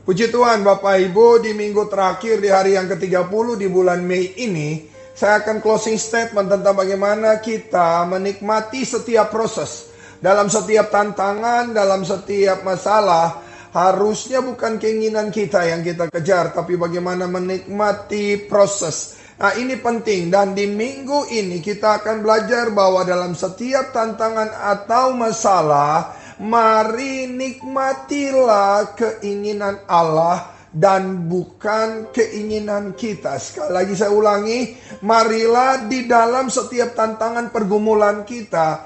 Puji Tuhan Bapak Ibu, di minggu terakhir di hari yang ke-30 di bulan Mei ini, saya akan closing statement tentang bagaimana kita menikmati setiap proses. Dalam setiap tantangan, dalam setiap masalah, harusnya bukan keinginan kita yang kita kejar, tapi bagaimana menikmati proses. Nah, ini penting, dan di minggu ini kita akan belajar bahwa dalam setiap tantangan atau masalah, mari nikmatilah keinginan Allah dan bukan keinginan kita. Sekali lagi saya ulangi, marilah di dalam setiap tantangan pergumulan kita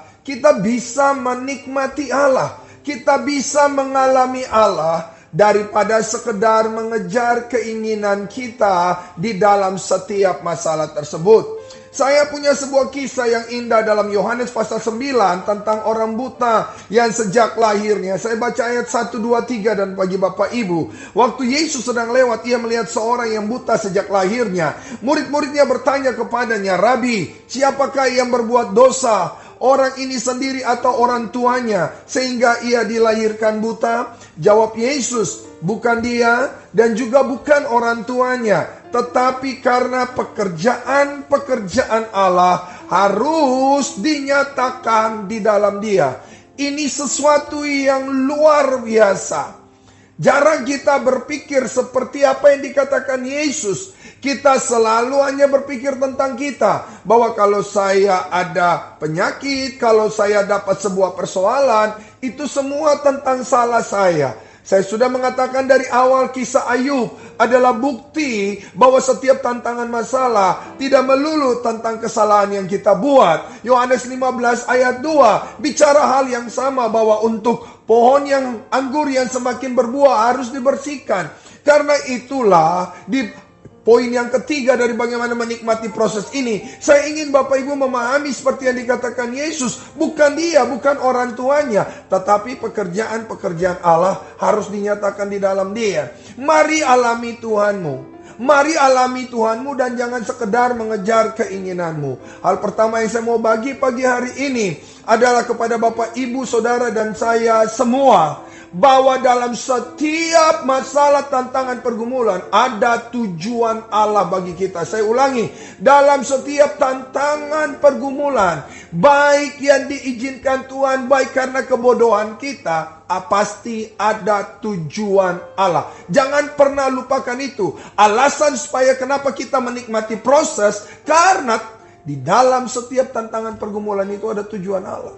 bisa menikmati Allah. Kita bisa mengalami Allah daripada sekedar mengejar keinginan kita di dalam setiap masalah tersebut. Saya punya sebuah kisah yang indah dalam Yohanes pasal 9 tentang orang buta yang sejak lahirnya. Saya baca ayat 1, 2, 3 dan bagi Bapak Ibu. Waktu Yesus sedang lewat, ia melihat seorang yang buta sejak lahirnya. Murid-muridnya bertanya kepadanya, "Rabi, siapakah yang berbuat dosa? Orang ini sendiri atau orang tuanya sehingga ia dilahirkan buta?" Jawab Yesus, "Bukan dia dan juga bukan orang tuanya, tetapi karena pekerjaan-pekerjaan Allah harus dinyatakan di dalam dia." Ini sesuatu yang luar biasa. Jarang kita berpikir seperti apa yang dikatakan Yesus. Kita selalu hanya berpikir tentang kita. Bahwa kalau saya ada penyakit, kalau saya dapat sebuah persoalan, itu semua tentang salah saya. Saya sudah mengatakan dari awal, kisah Ayub adalah bukti bahwa setiap tantangan masalah tidak melulu tentang kesalahan yang kita buat. Yohanes 15 ayat 2 bicara hal yang sama, bahwa untuk pohon yang anggur yang semakin berbuah harus dibersihkan. Karena itulah di poin yang ketiga dari bagaimana menikmati proses ini, saya ingin Bapak Ibu memahami seperti yang dikatakan Yesus. Bukan dia, bukan orang tuanya, tetapi pekerjaan-pekerjaan Allah harus dinyatakan di dalam dia. Mari alami Tuhanmu. Mari alami Tuhanmu dan jangan sekedar mengejar keinginanmu. Hal pertama yang saya mau bagi pagi hari ini adalah kepada Bapak, Ibu, Saudara, dan saya semua, bahwa dalam setiap masalah, tantangan, pergumulan ada tujuan Allah bagi kita. Saya ulangi, dalam setiap tantangan, pergumulan, baik yang diizinkan Tuhan, baik karena kebodohan kita, pasti ada tujuan Allah. Jangan pernah lupakan itu. Alasan supaya kenapa kita menikmati proses, karena di dalam setiap tantangan pergumulan itu ada tujuan Allah.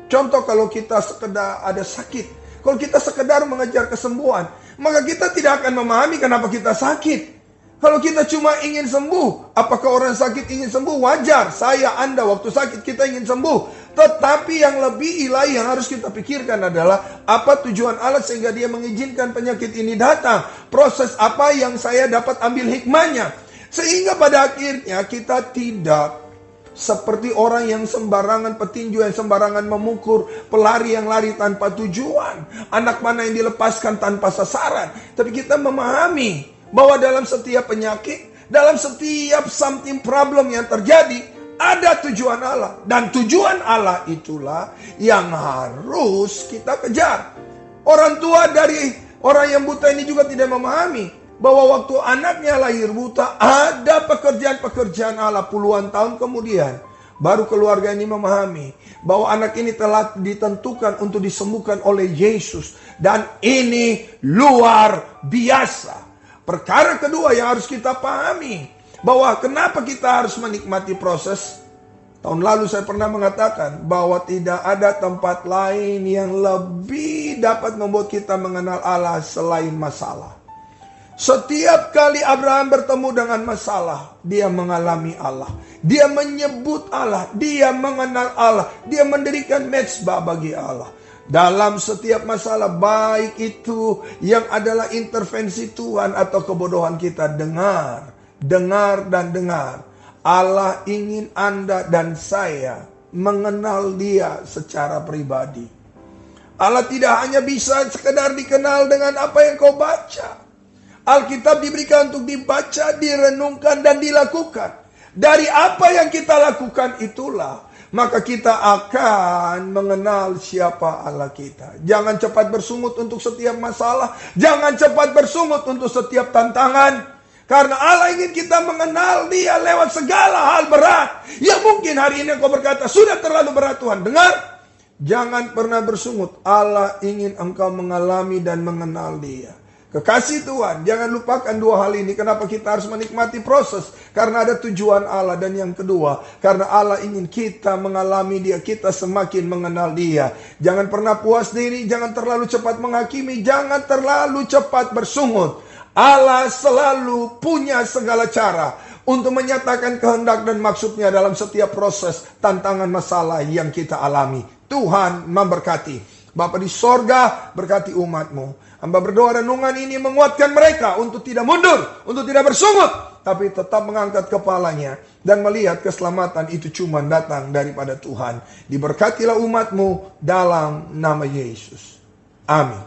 Contoh, kalau kita sekedar ada sakit, kalau kita sekedar mengejar kesembuhan, maka kita tidak akan memahami kenapa kita sakit. Kalau kita cuma ingin sembuh, apakah orang sakit ingin sembuh? Wajar, saya, Anda, waktu sakit kita ingin sembuh. Tetapi yang lebih ilahi yang harus kita pikirkan adalah apa tujuan Allah sehingga dia mengizinkan penyakit ini datang. Proses apa yang saya dapat ambil hikmahnya. Sehingga pada akhirnya kita tidak seperti orang yang sembarangan petinju, yang sembarangan memukul, pelari yang lari tanpa tujuan, anak panah yang dilepaskan tanpa sasaran. Tapi kita memahami bahwa dalam setiap penyakit, dalam setiap something problem yang terjadi, ada tujuan Allah. Dan tujuan Allah itulah yang harus kita kejar. Orang tua dari orang yang buta ini juga tidak memahami bahwa waktu anaknya lahir buta, ada pekerjaan-pekerjaan Allah. Puluhan tahun kemudian, baru keluarga ini memahami bahwa anak ini telah ditentukan untuk disembuhkan oleh Yesus. Dan ini luar biasa. Perkara kedua yang harus kita pahami, bahwa kenapa kita harus menikmati proses. Tahun lalu saya pernah mengatakan bahwa tidak ada tempat lain yang lebih dapat membuat kita mengenal Allah selain masalah. Setiap kali Abraham bertemu dengan masalah, dia mengalami Allah. Dia menyebut Allah, dia mengenal Allah, dia mendirikan mezbah bagi Allah. Dalam setiap masalah, baik itu yang adalah intervensi Tuhan atau kebodohan kita, dengar dan dengar. Allah ingin Anda dan saya mengenal dia secara pribadi. Allah tidak hanya bisa sekedar dikenal dengan apa yang kau baca. Alkitab diberikan untuk dibaca, direnungkan, dan dilakukan. Dari apa yang kita lakukan itulah maka kita akan mengenal siapa Allah kita. Jangan cepat bersungut untuk setiap masalah. Jangan cepat bersungut untuk setiap tantangan. Karena Allah ingin kita mengenal Dia lewat segala hal berat. Ya mungkin hari ini kau berkata, sudah terlalu berat Tuhan. Dengar, jangan pernah bersungut. Allah ingin engkau mengalami dan mengenal Dia. Kekasih Tuhan, jangan lupakan dua hal ini. Kenapa kita harus menikmati proses? Karena ada tujuan Allah. Dan yang kedua, karena Allah ingin kita mengalami Dia, kita semakin mengenal Dia. Jangan pernah puas diri, jangan terlalu cepat menghakimi, jangan terlalu cepat bersungut. Allah selalu punya segala cara untuk menyatakan kehendak dan maksudnya dalam setiap proses tantangan masalah yang kita alami. Tuhan memberkati. Bapa di sorga, berkati umat-Mu. Hamba berdoa renungan ini menguatkan mereka untuk tidak mundur, untuk tidak bersungut, tapi tetap mengangkat kepalanya dan melihat keselamatan itu cuma datang daripada Tuhan. Diberkatilah umat-Mu dalam nama Yesus. Amin.